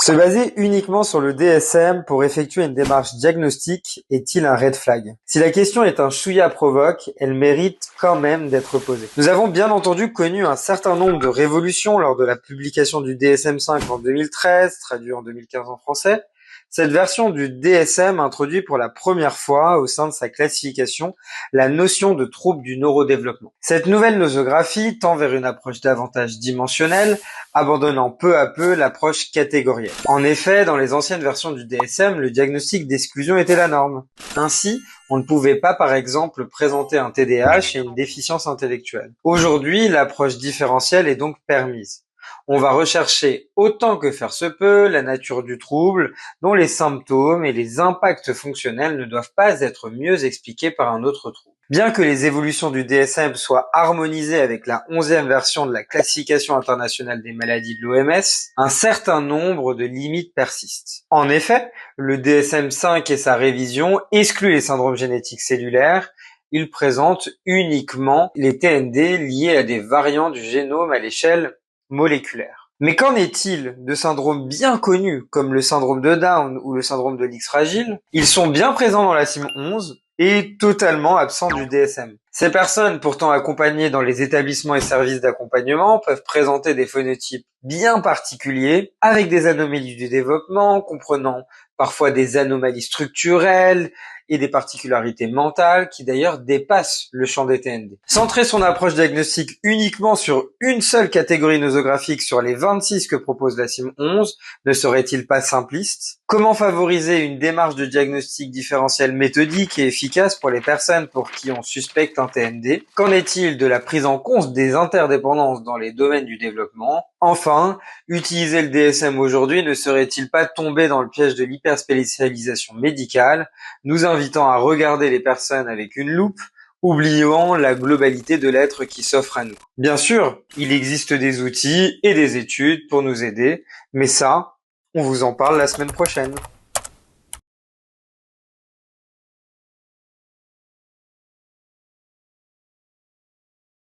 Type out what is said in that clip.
Se baser uniquement sur le DSM pour effectuer une démarche diagnostique est-il un red flag? Si la question est un chouïa provoque, elle mérite quand même d'être posée. Nous avons bien entendu connu un certain nombre de révolutions lors de la publication du DSM-5 en 2013, traduit en 2015 en français. Cette version du DSM introduit pour la première fois au sein de sa classification la notion de trouble du neurodéveloppement. Cette nouvelle nosographie tend vers une approche davantage dimensionnelle, abandonnant peu à peu l'approche catégorielle. En effet, dans les anciennes versions du DSM, le diagnostic d'exclusion était la norme. Ainsi, on ne pouvait pas, par exemple, présenter un TDAH et une déficience intellectuelle. Aujourd'hui, l'approche différentielle est donc permise. On va rechercher autant que faire se peut la nature du trouble, dont les symptômes et les impacts fonctionnels ne doivent pas être mieux expliqués par un autre trouble. Bien que les évolutions du DSM soient harmonisées avec la 11e version de la classification internationale des maladies de l'OMS, un certain nombre de limites persistent. En effet, le DSM-5 et sa révision excluent les syndromes génétiques cellulaires. Il présente uniquement les TND liés à des variants du génome à l'échelle moléculaire. Mais qu'en est-il de syndromes bien connus comme le syndrome de Down ou le syndrome de l'X fragile? Ils sont bien présents dans la CIM 11 et totalement absents du DSM. Ces personnes, pourtant accompagnées dans les établissements et services d'accompagnement, peuvent présenter des phénotypes bien particuliers, avec des anomalies du développement, comprenant parfois des anomalies structurelles et des particularités mentales qui d'ailleurs dépassent le champ des TND. Centrer son approche diagnostique uniquement sur une seule catégorie nosographique sur les 26 que propose la CIM 11 ne serait-il pas simpliste? Comment favoriser une démarche de diagnostic différentiel méthodique et efficace pour les personnes pour qui on suspecte un TND? Qu'en est-il de la prise en compte des interdépendances dans les domaines du développement? Enfin, utiliser le DSM aujourd'hui ne serait-il pas tomber dans le piège de l'hyperspécialisation médicale, nous invitant à regarder les personnes avec une loupe, oubliant la globalité de l'être qui s'offre à nous? Bien sûr, il existe des outils et des études pour nous aider, mais ça, on vous en parle la semaine prochaine.